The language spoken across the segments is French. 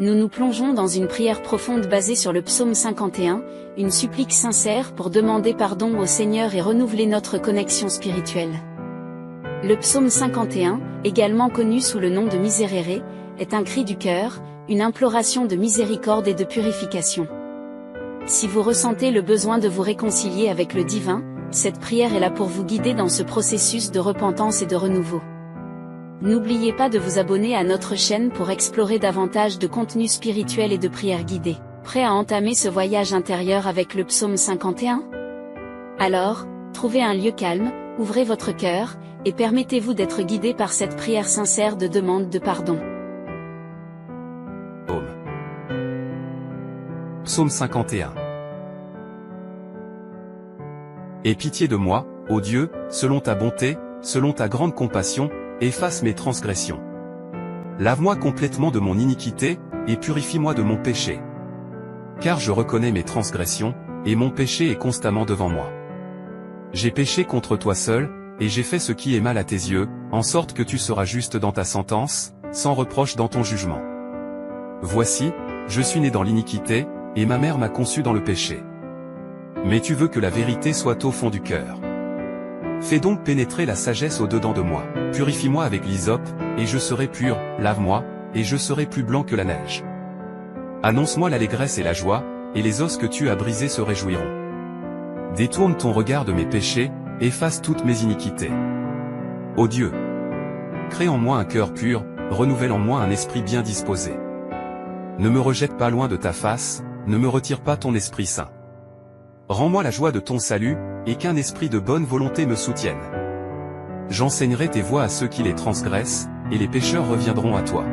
Nous nous plongeons dans une prière profonde basée sur le psaume 51, une supplique sincère pour demander pardon au Seigneur et renouveler notre connexion spirituelle. Le psaume 51, également connu sous le nom de Miserere, est un cri du cœur, une imploration de miséricorde et de purification. Si vous ressentez le besoin de vous réconcilier avec le divin, cette prière est là pour vous guider dans ce processus de repentance et de renouveau. N'oubliez pas de vous abonner à notre chaîne pour explorer davantage de contenus spirituels et de prières guidées. Prêt à entamer ce voyage intérieur avec le psaume 51? Alors, trouvez un lieu calme, ouvrez votre cœur, et permettez-vous d'être guidé par cette prière sincère de demande de pardon. Psaume 51. Aie pitié de moi, ô Dieu, selon ta bonté, selon ta grande compassion, efface mes transgressions. Lave-moi complètement de mon iniquité, et purifie-moi de mon péché. Car je reconnais mes transgressions, et mon péché est constamment devant moi. J'ai péché contre toi seul, et j'ai fait ce qui est mal à tes yeux, en sorte que tu seras juste dans ta sentence, sans reproche dans ton jugement. Voici, je suis né dans l'iniquité, et ma mère m'a conçu dans le péché. Mais tu veux que la vérité soit au fond du cœur. Fais donc pénétrer la sagesse au-dedans de moi. Purifie-moi avec l'hysope, et je serai pur, lave-moi, et je serai plus blanc que la neige. Annonce-moi l'allégresse et la joie, et les os que tu as brisés se réjouiront. Détourne ton regard de mes péchés, efface toutes mes iniquités. Ô Dieu, crée en moi un cœur pur, renouvelle en moi un esprit bien disposé. Ne me rejette pas loin de ta face, ne me retire pas ton Esprit Saint. Rends-moi la joie de ton salut, et qu'un esprit de bonne volonté me soutienne. J'enseignerai tes voies à ceux qui les transgressent, et les pécheurs reviendront à toi.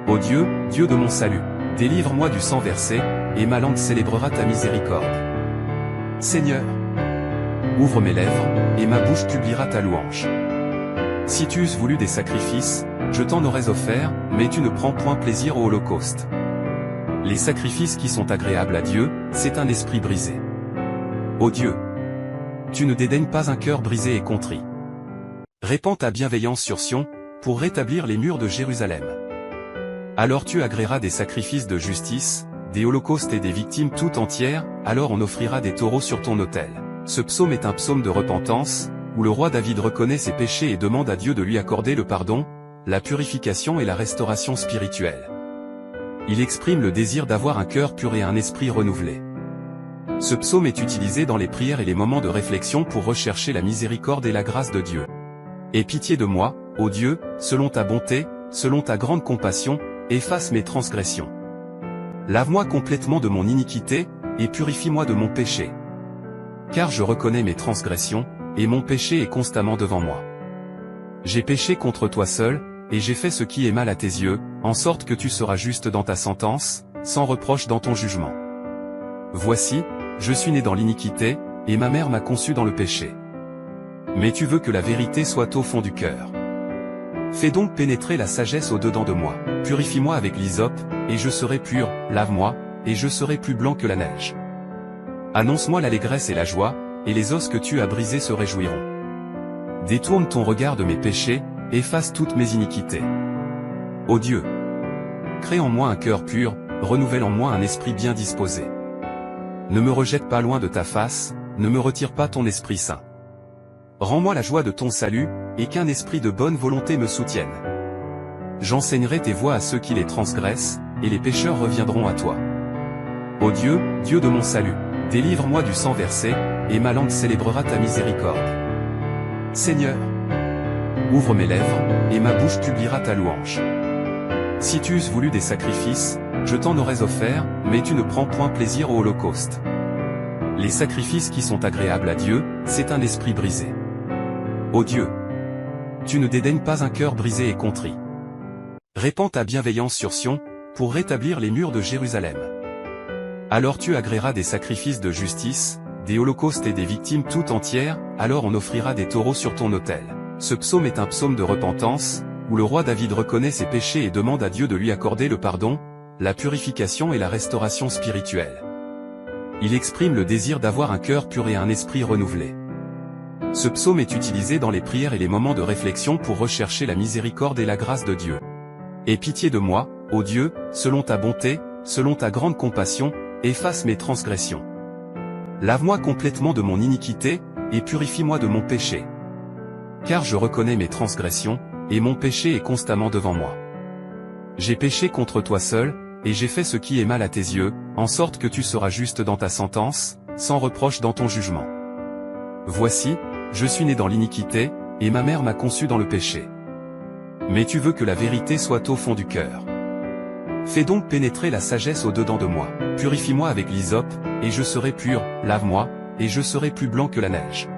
Ô Dieu, Dieu de mon salut, délivre-moi du sang versé, et ma langue célébrera ta miséricorde. Seigneur, ouvre mes lèvres, et ma bouche publiera ta louange. Si tu eusses voulu des sacrifices, je t'en aurais offert, mais tu ne prends point plaisir au holocauste. Les sacrifices qui sont agréables à Dieu, c'est un esprit brisé. Ô Dieu, tu ne dédaignes pas un cœur brisé et contrit. Répands ta bienveillance sur Sion, pour rétablir les murs de Jérusalem. Alors tu agréeras des sacrifices de justice, des holocaustes et des victimes tout entières, alors on offrira des taureaux sur ton autel. Ce psaume est un psaume de repentance, où le roi David reconnaît ses péchés et demande à Dieu de lui accorder le pardon, la purification et la restauration spirituelle. Il exprime le désir d'avoir un cœur pur et un esprit renouvelé. Ce psaume est utilisé dans les prières et les moments de réflexion pour rechercher la miséricorde et la grâce de Dieu. Aie pitié de moi, ô Dieu, selon ta bonté, selon ta grande compassion, efface mes transgressions. Lave-moi complètement de mon iniquité, et purifie-moi de mon péché. Car je reconnais mes transgressions, et mon péché est constamment devant moi. J'ai péché contre toi seul, et j'ai fait ce qui est mal à tes yeux, en sorte que tu seras juste dans ta sentence, sans reproche dans ton jugement. Voici, je suis né dans l'iniquité, et ma mère m'a conçu dans le péché. Mais tu veux que la vérité soit au fond du cœur. Fais donc pénétrer la sagesse au-dedans de moi. Purifie-moi avec l'hysope, et je serai pur, lave-moi, et je serai plus blanc que la neige. Annonce-moi l'allégresse et la joie, et les os que tu as brisés se réjouiront. Détourne ton regard de mes péchés, efface toutes mes iniquités. Ô Dieu, crée en moi un cœur pur, renouvelle en moi un esprit bien disposé. Ne me rejette pas loin de ta face, ne me retire pas ton Esprit Saint. Rends-moi la joie de ton salut, et qu'un esprit de bonne volonté me soutienne. J'enseignerai tes voies à ceux qui les transgressent, et les pécheurs reviendront à toi. Ô Dieu, Dieu de mon salut, délivre-moi du sang versé, et ma langue célébrera ta miséricorde. Seigneur, ouvre mes lèvres, et ma bouche publiera ta louange. Si tu eusses voulu des sacrifices, je t'en aurais offert, mais tu ne prends point plaisir au holocauste. Les sacrifices qui sont agréables à Dieu, c'est un esprit brisé. Ô Dieu, tu ne dédaignes pas un cœur brisé et contrit. Répands ta bienveillance sur Sion, pour rétablir les murs de Jérusalem. Alors tu agréeras des sacrifices de justice, des holocaustes et des victimes tout entières, alors on offrira des taureaux sur ton autel. Ce psaume est un psaume de repentance, où le roi David reconnaît ses péchés et demande à Dieu de lui accorder le pardon, la purification et la restauration spirituelle. Il exprime le désir d'avoir un cœur pur et un esprit renouvelé. Ce psaume est utilisé dans les prières et les moments de réflexion pour rechercher la miséricorde et la grâce de Dieu. Aie pitié de moi, ô Dieu, selon ta bonté, selon ta grande compassion, efface mes transgressions. Lave-moi complètement de mon iniquité, et purifie-moi de mon péché. Car je reconnais mes transgressions, et mon péché est constamment devant moi. J'ai péché contre toi seul, et j'ai fait ce qui est mal à tes yeux, en sorte que tu seras juste dans ta sentence, sans reproche dans ton jugement. Voici, je suis né dans l'iniquité, et ma mère m'a conçu dans le péché. Mais tu veux que la vérité soit au fond du cœur. Fais donc pénétrer la sagesse au-dedans de moi. Purifie-moi avec l'hysope, et je serai pur, lave-moi, et je serai plus blanc que la neige.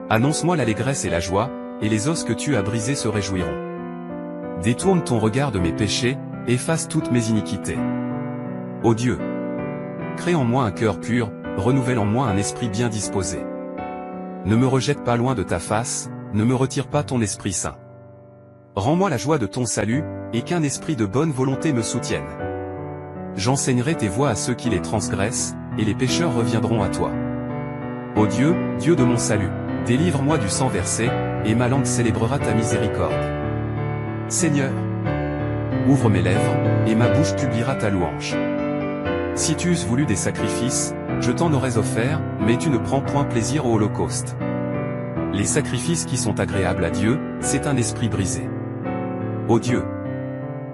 Annonce-moi l'allégresse et la joie, et les os que tu as brisés se réjouiront. Détourne ton regard de mes péchés, efface toutes mes iniquités. Ô Dieu, crée en moi un cœur pur, renouvelle en moi un esprit bien disposé. Ne me rejette pas loin de ta face, ne me retire pas ton Esprit Saint. Rends-moi la joie de ton salut, et qu'un esprit de bonne volonté me soutienne. J'enseignerai tes voies à ceux qui les transgressent, et les pécheurs reviendront à toi. Ô Dieu, Dieu de mon salut, délivre-moi du sang versé, et ma langue célébrera ta miséricorde. Seigneur, ouvre mes lèvres, et ma bouche publiera ta louange. Si tu eusses voulu des sacrifices, je t'en aurais offert, mais tu ne prends point plaisir au holocauste. Les sacrifices qui sont agréables à Dieu, c'est un esprit brisé. Ô Dieu,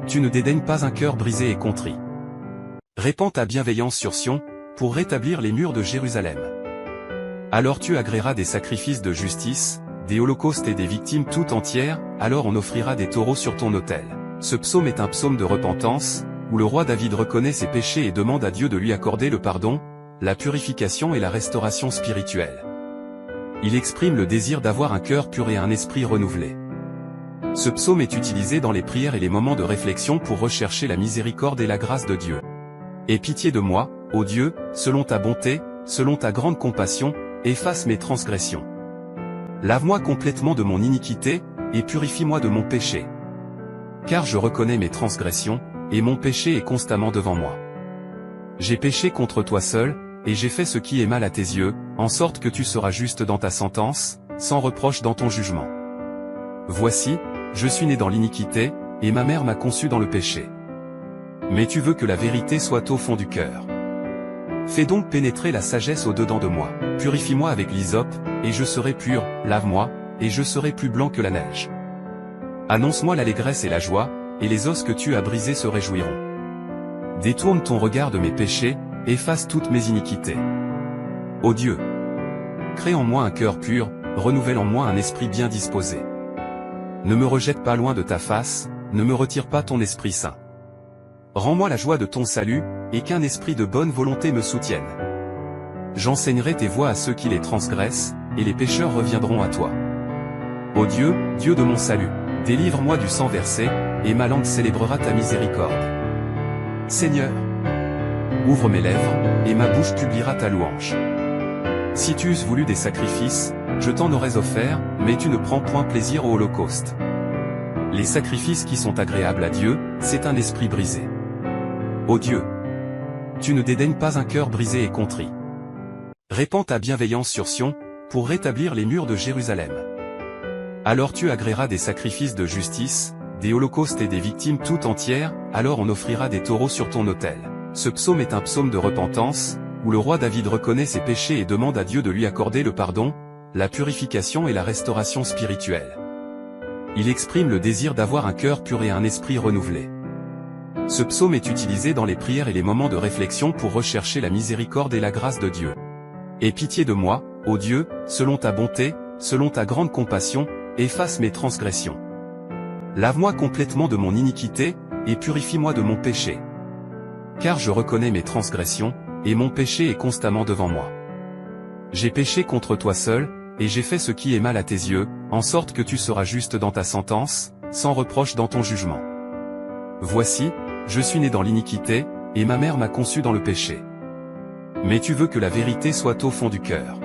tu ne dédaignes pas un cœur brisé et contrit. Répands ta bienveillance sur Sion, pour rétablir les murs de Jérusalem. Alors tu agréeras des sacrifices de justice, des holocaustes et des victimes tout entières, alors on offrira des taureaux sur ton autel. Ce psaume est un psaume de repentance, où le roi David reconnaît ses péchés et demande à Dieu de lui accorder le pardon, la purification et la restauration spirituelle. Il exprime le désir d'avoir un cœur pur et un esprit renouvelé. Ce psaume est utilisé dans les prières et les moments de réflexion pour rechercher la miséricorde et la grâce de Dieu. Aie pitié de moi, ô Dieu, selon ta bonté, selon ta grande compassion, efface mes transgressions. Lave-moi complètement de mon iniquité, et purifie-moi de mon péché. Car je reconnais mes transgressions, et mon péché est constamment devant moi. J'ai péché contre toi seul, et j'ai fait ce qui est mal à tes yeux, en sorte que tu seras juste dans ta sentence, sans reproche dans ton jugement. Voici, je suis né dans l'iniquité, et ma mère m'a conçu dans le péché. Mais tu veux que la vérité soit au fond du cœur. Fais donc pénétrer la sagesse au-dedans de moi. Purifie-moi avec l'hysope, et je serai pur, lave-moi, et je serai plus blanc que la neige. Annonce-moi l'allégresse et la joie, et les os que tu as brisés se réjouiront. Détourne ton regard de mes péchés, efface toutes mes iniquités. Ô Dieu, crée en moi un cœur pur, renouvelle en moi un esprit bien disposé. Ne me rejette pas loin de ta face, ne me retire pas ton Esprit Saint. Rends-moi la joie de ton salut, et qu'un esprit de bonne volonté me soutienne. J'enseignerai tes voies à ceux qui les transgressent, et les pécheurs reviendront à toi. Ô Dieu, Dieu de mon salut, délivre-moi du sang versé, et ma langue célébrera ta miséricorde. Seigneur, ouvre mes lèvres, et ma bouche publiera ta louange. Si tu eusses voulu des sacrifices, je t'en aurais offert, mais tu ne prends point plaisir au holocauste. Les sacrifices qui sont agréables à Dieu, c'est un esprit brisé. Ô Dieu, tu ne dédaignes pas un cœur brisé et contrit. Répands ta bienveillance sur Sion, pour rétablir les murs de Jérusalem. Alors tu agréeras des sacrifices de justice, des holocaustes et des victimes tout entières, alors on offrira des taureaux sur ton autel. Ce psaume est un psaume de repentance, où le roi David reconnaît ses péchés et demande à Dieu de lui accorder le pardon, la purification et la restauration spirituelle. Il exprime le désir d'avoir un cœur pur et un esprit renouvelé. Ce psaume est utilisé dans les prières et les moments de réflexion pour rechercher la miséricorde et la grâce de Dieu. Aie pitié de moi, ô Dieu, selon ta bonté, selon ta grande compassion, efface mes transgressions. Lave-moi complètement de mon iniquité, et purifie-moi de mon péché. Car je reconnais mes transgressions, et mon péché est constamment devant moi. J'ai péché contre toi seul, et j'ai fait ce qui est mal à tes yeux, en sorte que tu seras juste dans ta sentence, sans reproche dans ton jugement. Voici, je suis né dans l'iniquité, et ma mère m'a conçu dans le péché. Mais tu veux que la vérité soit au fond du cœur.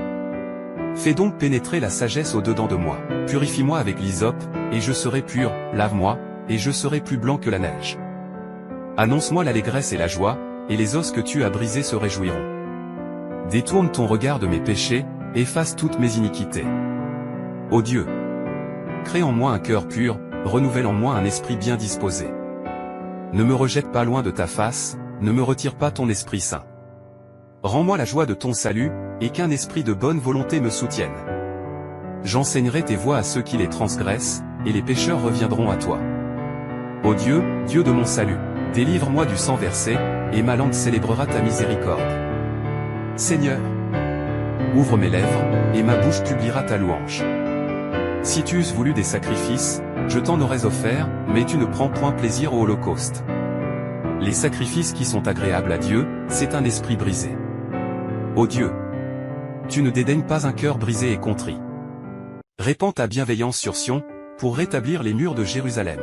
Fais donc pénétrer la sagesse au-dedans de moi. Purifie-moi avec l'hysope, et je serai pur, lave-moi, et je serai plus blanc que la neige. Annonce-moi l'allégresse et la joie, et les os que tu as brisés se réjouiront. Détourne ton regard de mes péchés, efface toutes mes iniquités. Ô Dieu, crée en moi un cœur pur, renouvelle en moi un esprit bien disposé. Ne me rejette pas loin de ta face, ne me retire pas ton Esprit Saint. Rends-moi la joie de ton salut, et qu'un esprit de bonne volonté me soutienne. J'enseignerai tes voies à ceux qui les transgressent, et les pécheurs reviendront à toi. Ô Dieu, Dieu de mon salut, délivre-moi du sang versé, et ma langue célébrera ta miséricorde. Seigneur, ouvre mes lèvres, et ma bouche publiera ta louange. Si tu eusses voulu des sacrifices, je t'en aurais offert, mais tu ne prends point plaisir au holocauste. Les sacrifices qui sont agréables à Dieu, c'est un esprit brisé. Ô Dieu, tu ne dédaignes pas un cœur brisé et contrit. Répands ta bienveillance sur Sion, pour rétablir les murs de Jérusalem.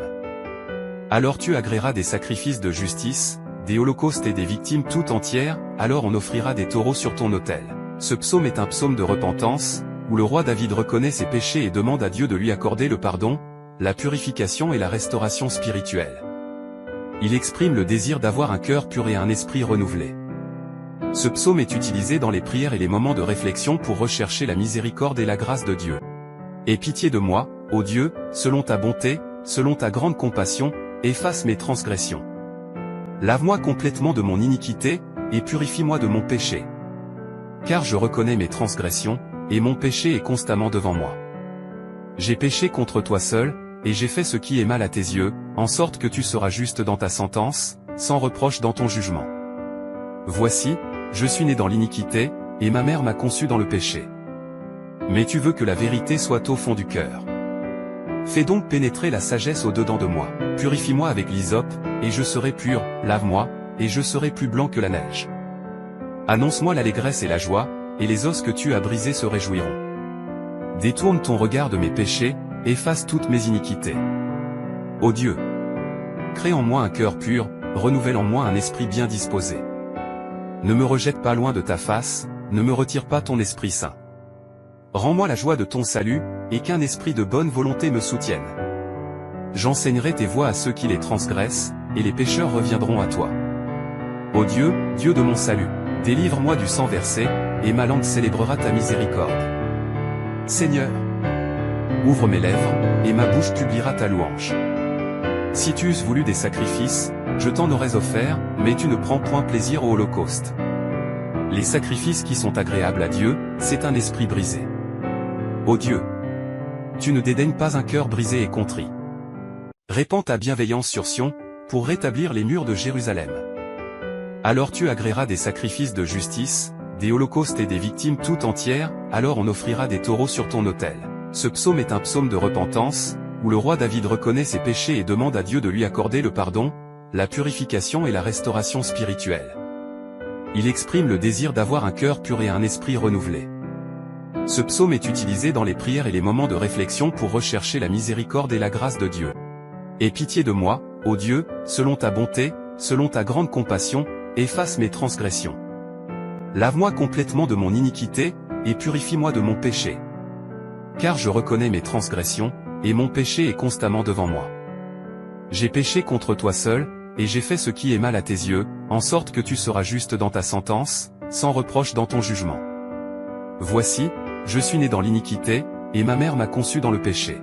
Alors tu agréeras des sacrifices de justice, des holocaustes et des victimes tout entières, alors on offrira des taureaux sur ton autel. Ce psaume est un psaume de repentance, où le roi David reconnaît ses péchés et demande à Dieu de lui accorder le pardon, la purification et la restauration spirituelle. Il exprime le désir d'avoir un cœur pur et un esprit renouvelé. Ce psaume est utilisé dans les prières et les moments de réflexion pour rechercher la miséricorde et la grâce de Dieu. Aie pitié de moi, ô Dieu, selon ta bonté, selon ta grande compassion, efface mes transgressions. Lave-moi complètement de mon iniquité, et purifie-moi de mon péché. Car je reconnais mes transgressions, et mon péché est constamment devant moi. J'ai péché contre toi seul, et j'ai fait ce qui est mal à tes yeux, en sorte que tu seras juste dans ta sentence, sans reproche dans ton jugement. Voici, je suis né dans l'iniquité, et ma mère m'a conçu dans le péché. Mais tu veux que la vérité soit au fond du cœur. Fais donc pénétrer la sagesse au-dedans de moi. Purifie-moi avec l'hysope, et je serai pur, lave-moi, et je serai plus blanc que la neige. Annonce-moi l'allégresse et la joie, et les os que tu as brisés se réjouiront. Détourne ton regard de mes péchés, efface toutes mes iniquités. Ô Dieu, crée en moi un cœur pur, renouvelle en moi un esprit bien disposé. Ne me rejette pas loin de ta face, ne me retire pas ton Esprit Saint. Rends-moi la joie de ton salut, et qu'un esprit de bonne volonté me soutienne. J'enseignerai tes voies à ceux qui les transgressent, et les pécheurs reviendront à toi. Ô Dieu, Dieu de mon salut, délivre-moi du sang versé, et ma langue célébrera ta miséricorde. Seigneur, ouvre mes lèvres, et ma bouche publiera ta louange. Si tu eusses voulu des sacrifices, je t'en aurais offert, mais tu ne prends point plaisir au holocauste. Les sacrifices qui sont agréables à Dieu, c'est un esprit brisé. Ô Dieu, tu ne dédaignes pas un cœur brisé et contrit. Répands ta bienveillance sur Sion, pour rétablir les murs de Jérusalem. Alors tu agréeras des sacrifices de justice, des holocaustes et des victimes tout entières, alors on offrira des taureaux sur ton autel. Ce psaume est un psaume de repentance, où le roi David reconnaît ses péchés et demande à Dieu de lui accorder le pardon, la purification et la restauration spirituelle. Il exprime le désir d'avoir un cœur pur et un esprit renouvelé. Ce psaume est utilisé dans les prières et les moments de réflexion pour rechercher la miséricorde et la grâce de Dieu. Aie pitié de moi, ô Dieu, selon ta bonté, selon ta grande compassion, efface mes transgressions. Lave-moi complètement de mon iniquité, et purifie-moi de mon péché. Car je reconnais mes transgressions, et mon péché est constamment devant moi. J'ai péché contre toi seul, et j'ai fait ce qui est mal à tes yeux, en sorte que tu seras juste dans ta sentence, sans reproche dans ton jugement. Voici, je suis né dans l'iniquité, et ma mère m'a conçu dans le péché.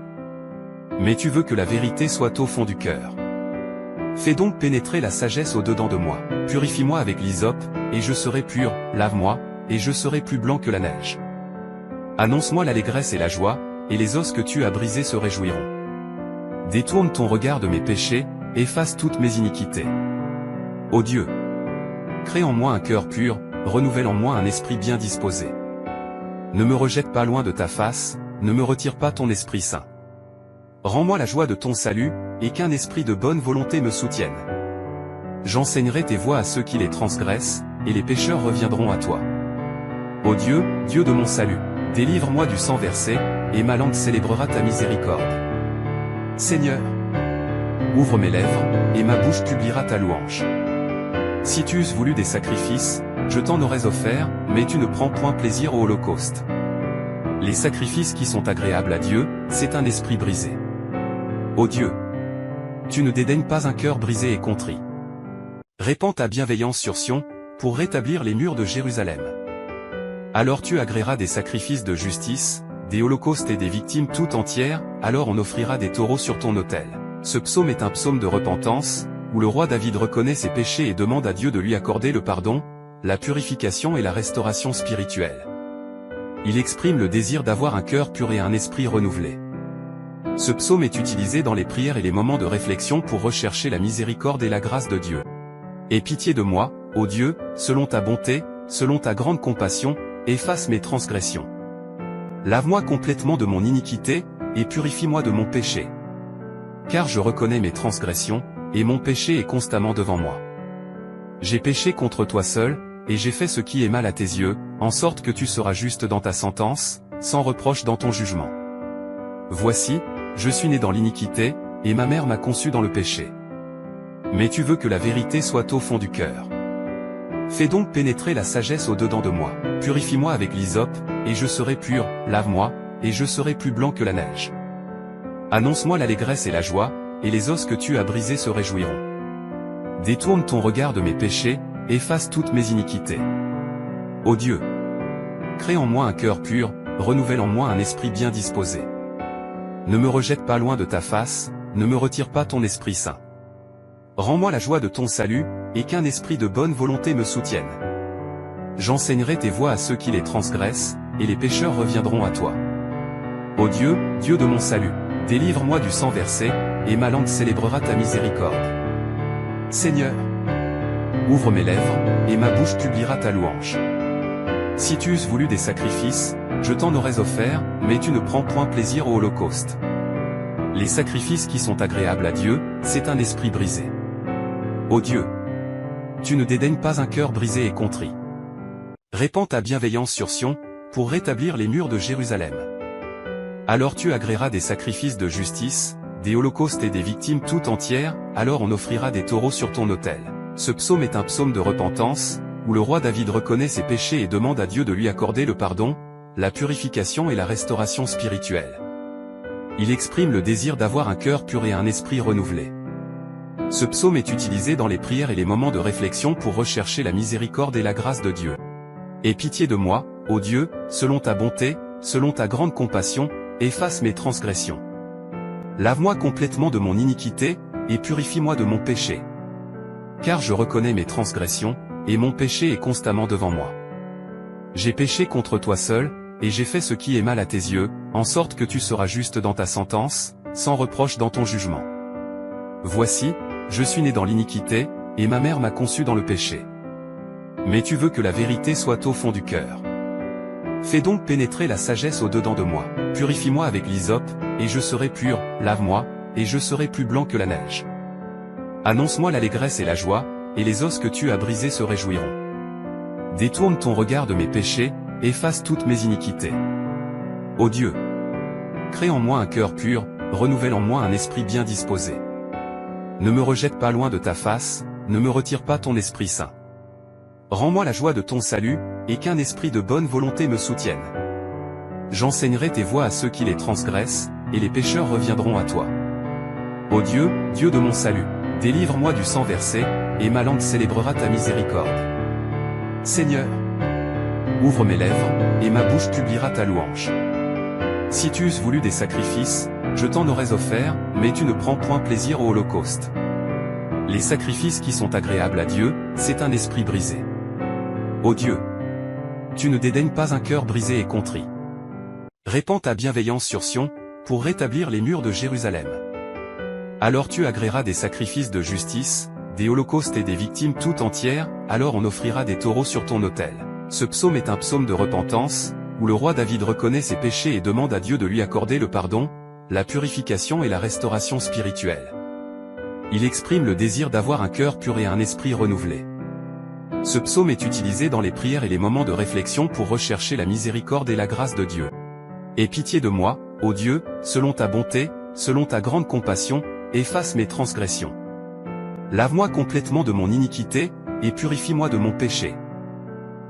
Mais tu veux que la vérité soit au fond du cœur. Fais donc pénétrer la sagesse au-dedans de moi. Purifie-moi avec l'hysope, et je serai pur, lave-moi, et je serai plus blanc que la neige. Annonce-moi l'allégresse et la joie, et les os que tu as brisés se réjouiront. Détourne ton regard de mes péchés, efface toutes mes iniquités. Ô Dieu, crée en moi un cœur pur, renouvelle en moi un esprit bien disposé. Ne me rejette pas loin de ta face, ne me retire pas ton Esprit Saint. Rends-moi la joie de ton salut, et qu'un esprit de bonne volonté me soutienne. J'enseignerai tes voies à ceux qui les transgressent, et les pécheurs reviendront à toi. Ô Dieu, Dieu de mon salut, délivre-moi du sang versé, et ma langue célébrera ta miséricorde. Seigneur, ouvre mes lèvres, et ma bouche publiera ta louange. Si tu eusses voulu des sacrifices, je t'en aurais offert, mais tu ne prends point plaisir au holocauste. Les sacrifices qui sont agréables à Dieu, c'est un esprit brisé. Ô Dieu, tu ne dédaignes pas un cœur brisé et contrit. Répands ta bienveillance sur Sion, pour rétablir les murs de Jérusalem. Alors tu agréeras des sacrifices de justice, des holocaustes et des victimes tout entières, alors on offrira des taureaux sur ton autel. Ce psaume est un psaume de repentance, où le roi David reconnaît ses péchés et demande à Dieu de lui accorder le pardon, la purification et la restauration spirituelle. Il exprime le désir d'avoir un cœur pur et un esprit renouvelé. Ce psaume est utilisé dans les prières et les moments de réflexion pour rechercher la miséricorde et la grâce de Dieu. Aie pitié de moi, ô Dieu, selon ta bonté, selon ta grande compassion, efface mes transgressions. Lave-moi complètement de mon iniquité, et purifie-moi de mon péché. Car je reconnais mes transgressions, et mon péché est constamment devant moi. J'ai péché contre toi seul, et j'ai fait ce qui est mal à tes yeux, en sorte que tu seras juste dans ta sentence, sans reproche dans ton jugement. Voici, je suis né dans l'iniquité, et ma mère m'a conçu dans le péché. Mais tu veux que la vérité soit au fond du cœur. Fais donc pénétrer la sagesse au-dedans de moi. Purifie-moi avec l'hysope, et je serai pur, lave-moi, et je serai plus blanc que la neige. Annonce-moi l'allégresse et la joie, et les os que tu as brisés se réjouiront. Détourne ton regard de mes péchés, efface toutes mes iniquités. Ô Dieu, crée en moi un cœur pur, renouvelle en moi un esprit bien disposé. Ne me rejette pas loin de ta face, ne me retire pas ton Esprit Saint. Rends-moi la joie de ton salut, et qu'un esprit de bonne volonté me soutienne. J'enseignerai tes voies à ceux qui les transgressent, et les pécheurs reviendront à toi. Ô Dieu, Dieu de mon salut, délivre-moi du sang versé, et ma langue célébrera ta miséricorde. Seigneur, ouvre mes lèvres, et ma bouche publiera ta louange. Si tu eusses voulu des sacrifices, je t'en aurais offert, mais tu ne prends point plaisir au holocauste. Les sacrifices qui sont agréables à Dieu, c'est un esprit brisé. Ô Dieu, tu ne dédaignes pas un cœur brisé et contrit. Répands ta bienveillance sur Sion, pour rétablir les murs de Jérusalem. Alors tu agréeras des sacrifices de justice, des holocaustes et des victimes tout entières, alors on offrira des taureaux sur ton autel. Ce psaume est un psaume de repentance, où le roi David reconnaît ses péchés et demande à Dieu de lui accorder le pardon, la purification et la restauration spirituelle. Il exprime le désir d'avoir un cœur pur et un esprit renouvelé. Ce psaume est utilisé dans les prières et les moments de réflexion pour rechercher la miséricorde et la grâce de Dieu. Aie pitié de moi, ô Dieu, selon ta bonté, selon ta grande compassion, efface mes transgressions. Lave-moi complètement de mon iniquité, et purifie-moi de mon péché. Car je reconnais mes transgressions, et mon péché est constamment devant moi. J'ai péché contre toi seul, et j'ai fait ce qui est mal à tes yeux, en sorte que tu seras juste dans ta sentence, sans reproche dans ton jugement. Voici, je suis né dans l'iniquité, et ma mère m'a conçu dans le péché. Mais tu veux que la vérité soit au fond du cœur. Fais donc pénétrer la sagesse au-dedans de moi. Purifie-moi avec l'hysope, et je serai pur, lave-moi, et je serai plus blanc que la neige. Annonce-moi l'allégresse et la joie, et les os que tu as brisés se réjouiront. Détourne ton regard de mes péchés, efface toutes mes iniquités. Ô Dieu, crée en moi un cœur pur, renouvelle en moi un esprit bien disposé. Ne me rejette pas loin de ta face, ne me retire pas ton Esprit Saint. Rends-moi la joie de ton salut, et qu'un esprit de bonne volonté me soutienne. J'enseignerai tes voies à ceux qui les transgressent, et les pécheurs reviendront à toi. Ô Dieu, Dieu de mon salut, délivre-moi du sang versé, et ma langue célébrera ta miséricorde. Seigneur, ouvre mes lèvres, et ma bouche publiera ta louange. Si tu eusses voulu des sacrifices, je t'en aurais offert, mais tu ne prends point plaisir au holocauste. Les sacrifices qui sont agréables à Dieu, c'est un esprit brisé. Ô Dieu, tu ne dédaignes pas un cœur brisé et contrit. Répands ta bienveillance sur Sion, pour rétablir les murs de Jérusalem. Alors tu agréeras des sacrifices de justice, des holocaustes et des victimes tout entières, alors on offrira des taureaux sur ton autel. Ce psaume est un psaume de repentance, où le roi David reconnaît ses péchés et demande à Dieu de lui accorder le pardon, la purification et la restauration spirituelle. Il exprime le désir d'avoir un cœur pur et un esprit renouvelé. Ce psaume est utilisé dans les prières et les moments de réflexion pour rechercher la miséricorde et la grâce de Dieu. Aie pitié de moi, ô Dieu, selon ta bonté, selon ta grande compassion, efface mes transgressions. Lave-moi complètement de mon iniquité, et purifie-moi de mon péché.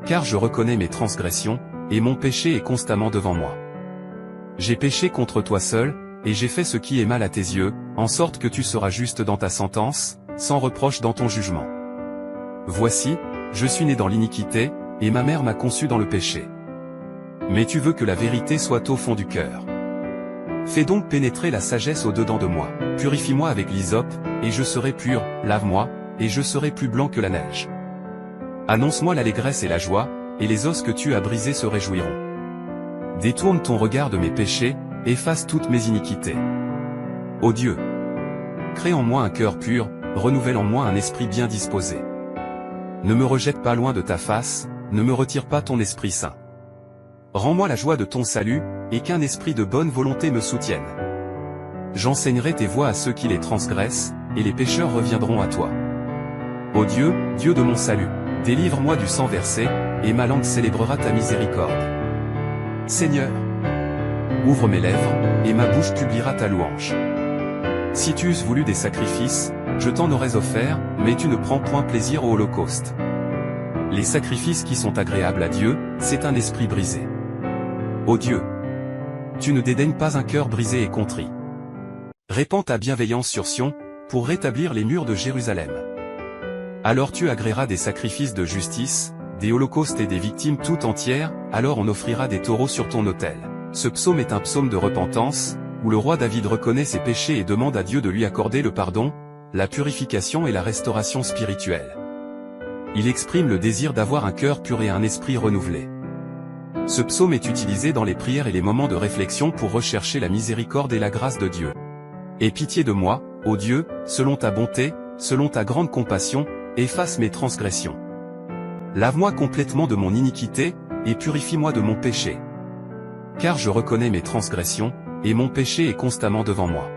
Car je reconnais mes transgressions, et mon péché est constamment devant moi. J'ai péché contre toi seul, et j'ai fait ce qui est mal à tes yeux, en sorte que tu seras juste dans ta sentence, sans reproche dans ton jugement. Voici, je suis né dans l'iniquité, et ma mère m'a conçu dans le péché. Mais tu veux que la vérité soit au fond du cœur. Fais donc pénétrer la sagesse au-dedans de moi. Purifie-moi avec l'hysope, et je serai pur, lave-moi, et je serai plus blanc que la neige. Annonce-moi l'allégresse et la joie, et les os que tu as brisés se réjouiront. Détourne ton regard de mes péchés, efface toutes mes iniquités. Ô Dieu, crée en moi un cœur pur, renouvelle en moi un esprit bien disposé. Ne me rejette pas loin de ta face, ne me retire pas ton Esprit Saint. Rends-moi la joie de ton salut, et qu'un esprit de bonne volonté me soutienne. J'enseignerai tes voies à ceux qui les transgressent, et les pécheurs reviendront à toi. Ô Dieu, Dieu de mon salut, délivre-moi du sang versé, et ma langue célébrera ta miséricorde. Seigneur, ouvre mes lèvres, et ma bouche publiera ta louange. Si tu eusses voulu des sacrifices, je t'en aurais offert, mais tu ne prends point plaisir au holocauste. Les sacrifices qui sont agréables à Dieu, c'est un esprit brisé. Ô Dieu, tu ne dédaignes pas un cœur brisé et contrit. Répands ta bienveillance sur Sion, pour rétablir les murs de Jérusalem. Alors tu agréeras des sacrifices de justice, des holocaustes et des victimes tout entières, alors on offrira des taureaux sur ton autel. Ce psaume est un psaume de repentance, où le roi David reconnaît ses péchés et demande à Dieu de lui accorder le pardon, la purification et la restauration spirituelle. Il exprime le désir d'avoir un cœur pur et un esprit renouvelé. Ce psaume est utilisé dans les prières et les moments de réflexion pour rechercher la miséricorde et la grâce de Dieu. Aie pitié de moi, ô Dieu, selon ta bonté, selon ta grande compassion, efface mes transgressions. Lave-moi complètement de mon iniquité, et purifie-moi de mon péché. Car je reconnais mes transgressions, et mon péché est constamment devant moi.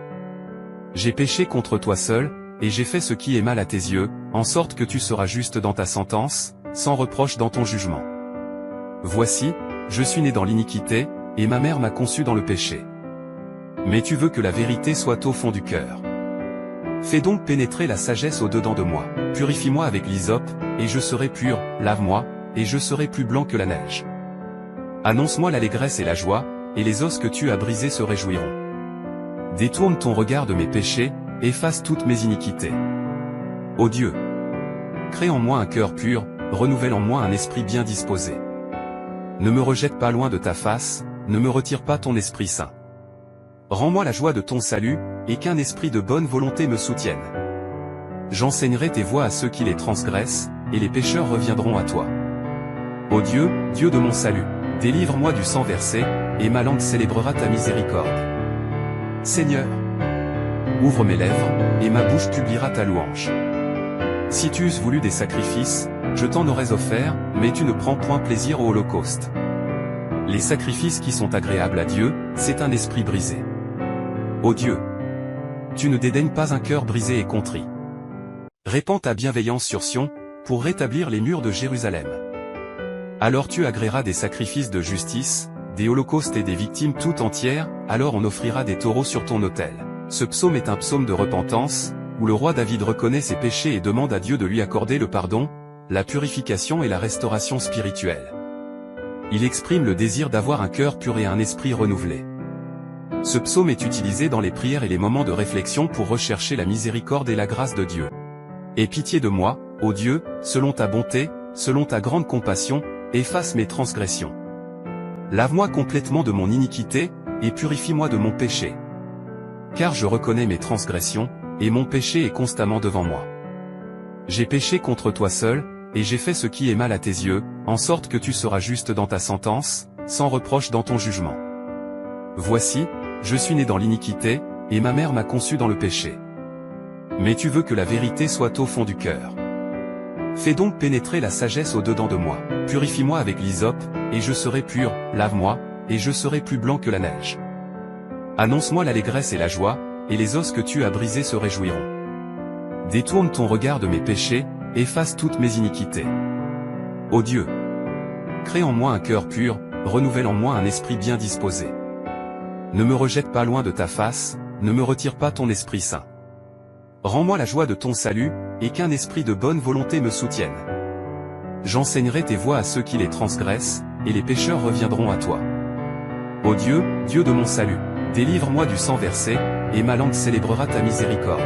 J'ai péché contre toi seul, et j'ai fait ce qui est mal à tes yeux, en sorte que tu seras juste dans ta sentence, sans reproche dans ton jugement. Voici, je suis né dans l'iniquité, et ma mère m'a conçu dans le péché. Mais tu veux que la vérité soit au fond du cœur. Fais donc pénétrer la sagesse au-dedans de moi. Purifie-moi avec l'hysope, et je serai pur, lave-moi, et je serai plus blanc que la neige. Annonce-moi l'allégresse et la joie, et les os que tu as brisés se réjouiront. Détourne ton regard de mes péchés, efface toutes mes iniquités. Ô Dieu, crée en moi un cœur pur, renouvelle en moi un esprit bien disposé. Ne me rejette pas loin de ta face, ne me retire pas ton Esprit Saint. Rends-moi la joie de ton salut, et qu'un esprit de bonne volonté me soutienne. J'enseignerai tes voies à ceux qui les transgressent, et les pécheurs reviendront à toi. Ô Dieu, Dieu de mon salut, délivre-moi du sang versé, et ma langue célébrera ta miséricorde. Seigneur, ouvre mes lèvres, et ma bouche publiera ta louange. Si tu eusses voulu des sacrifices, je t'en aurais offert, mais tu ne prends point plaisir au holocauste. Les sacrifices qui sont agréables à Dieu, c'est un esprit brisé. Ô Dieu, tu ne dédaignes pas un cœur brisé et contrit. Répands ta bienveillance sur Sion, pour rétablir les murs de Jérusalem. Alors tu agréeras des sacrifices de justice, des holocaustes et des victimes tout entières, alors on offrira des taureaux sur ton autel. Ce psaume est un psaume de repentance, où le roi David reconnaît ses péchés et demande à Dieu de lui accorder le pardon, la purification et la restauration spirituelle. Il exprime le désir d'avoir un cœur pur et un esprit renouvelé. Ce psaume est utilisé dans les prières et les moments de réflexion pour rechercher la miséricorde et la grâce de Dieu. Aie pitié de moi, ô Dieu, selon ta bonté, selon ta grande compassion, efface mes transgressions. Lave-moi complètement de mon iniquité, et purifie-moi de mon péché. Car je reconnais mes transgressions, et mon péché est constamment devant moi. J'ai péché contre toi seul, et j'ai fait ce qui est mal à tes yeux, en sorte que tu seras juste dans ta sentence, sans reproche dans ton jugement. Voici, je suis né dans l'iniquité, et ma mère m'a conçu dans le péché. Mais tu veux que la vérité soit au fond du cœur. Fais donc pénétrer la sagesse au-dedans de moi. Purifie-moi avec l'hysope, et je serai pur, lave-moi, et je serai plus blanc que la neige. Annonce-moi l'allégresse et la joie, et les os que tu as brisés se réjouiront. Détourne ton regard de mes péchés, efface toutes mes iniquités. Ô Dieu, crée en moi un cœur pur, renouvelle en moi un esprit bien disposé. Ne me rejette pas loin de ta face, ne me retire pas ton Esprit Saint. Rends-moi la joie de ton salut, et qu'un esprit de bonne volonté me soutienne. J'enseignerai tes voies à ceux qui les transgressent, et les pécheurs reviendront à toi. Ô Dieu, Dieu de mon salut, délivre-moi du sang versé, et ma langue célébrera ta miséricorde.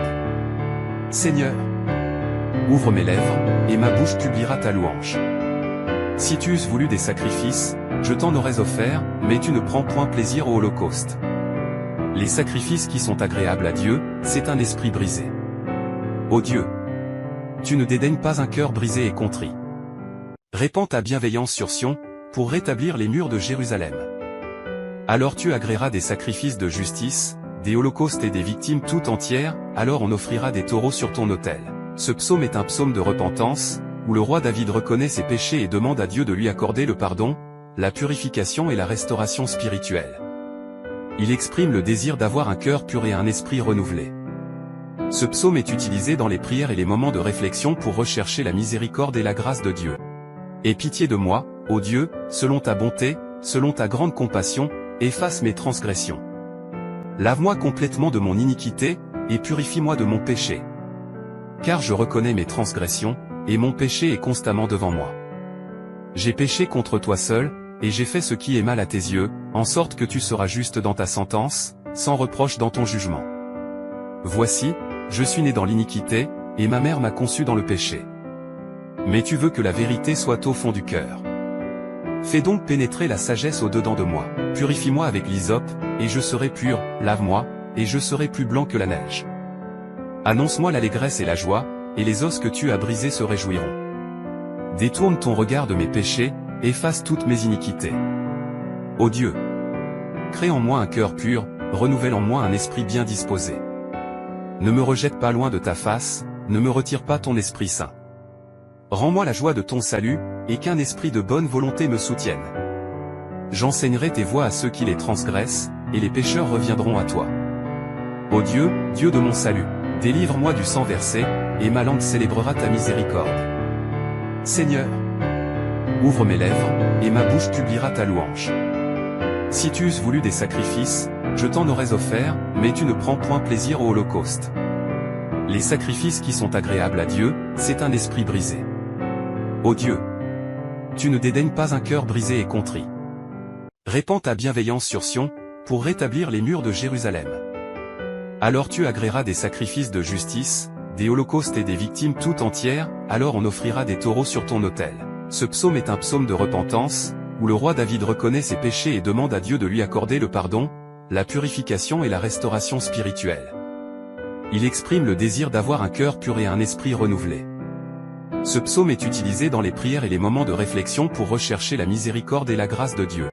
Seigneur, ouvre mes lèvres, et ma bouche publiera ta louange. Si tu eusses voulu des sacrifices, je t'en aurais offert, mais tu ne prends point plaisir au holocauste. Les sacrifices qui sont agréables à Dieu, c'est un esprit brisé. Ô Dieu, tu ne dédaignes pas un cœur brisé et contrit. Répands ta bienveillance sur Sion, pour rétablir les murs de Jérusalem. Alors tu agréeras des sacrifices de justice, des holocaustes et des victimes tout entières, alors on offrira des taureaux sur ton autel. Ce psaume est un psaume de repentance, où le roi David reconnaît ses péchés et demande à Dieu de lui accorder le pardon, la purification et la restauration spirituelle. Il exprime le désir d'avoir un cœur pur et un esprit renouvelé. Ce psaume est utilisé dans les prières et les moments de réflexion pour rechercher la miséricorde et la grâce de Dieu. Aie pitié de moi, ô Dieu, selon ta bonté, selon ta grande compassion, efface mes transgressions. Lave-moi complètement de mon iniquité, et purifie-moi de mon péché. Car je reconnais mes transgressions, et mon péché est constamment devant moi. J'ai péché contre toi seul, et j'ai fait ce qui est mal à tes yeux, en sorte que tu seras juste dans ta sentence, sans reproche dans ton jugement. Voici, je suis né dans l'iniquité, et ma mère m'a conçu dans le péché. Mais tu veux que la vérité soit au fond du cœur. Fais donc pénétrer la sagesse au-dedans de moi. Purifie-moi avec l'hysope, et je serai pur, lave-moi, et je serai plus blanc que la neige. Annonce-moi l'allégresse et la joie, et les os que tu as brisés se réjouiront. Détourne ton regard de mes péchés, efface toutes mes iniquités. Ô Dieu, crée en moi un cœur pur, renouvelle en moi un esprit bien disposé. Ne me rejette pas loin de ta face, ne me retire pas ton Esprit Saint. Rends-moi la joie de ton salut, et qu'un esprit de bonne volonté me soutienne. J'enseignerai tes voies à ceux qui les transgressent, et les pécheurs reviendront à toi. Ô Dieu, Dieu de mon salut, délivre-moi du sang versé, et ma langue célébrera ta miséricorde. Seigneur, ouvre mes lèvres, et ma bouche publiera ta louange. Si tu eusses voulu des sacrifices, je t'en aurais offert, mais tu ne prends point plaisir au holocauste. Les sacrifices qui sont agréables à Dieu, c'est un esprit brisé. Ô Dieu, tu ne dédaignes pas un cœur brisé et contrit. Répands ta bienveillance sur Sion, pour rétablir les murs de Jérusalem. Alors tu agréeras des sacrifices de justice, des holocaustes et des victimes tout entières, alors on offrira des taureaux sur ton autel. Ce psaume est un psaume de repentance, où le roi David reconnaît ses péchés et demande à Dieu de lui accorder le pardon, la purification et la restauration spirituelle. Il exprime le désir d'avoir un cœur pur et un esprit renouvelé. Ce psaume est utilisé dans les prières et les moments de réflexion pour rechercher la miséricorde et la grâce de Dieu.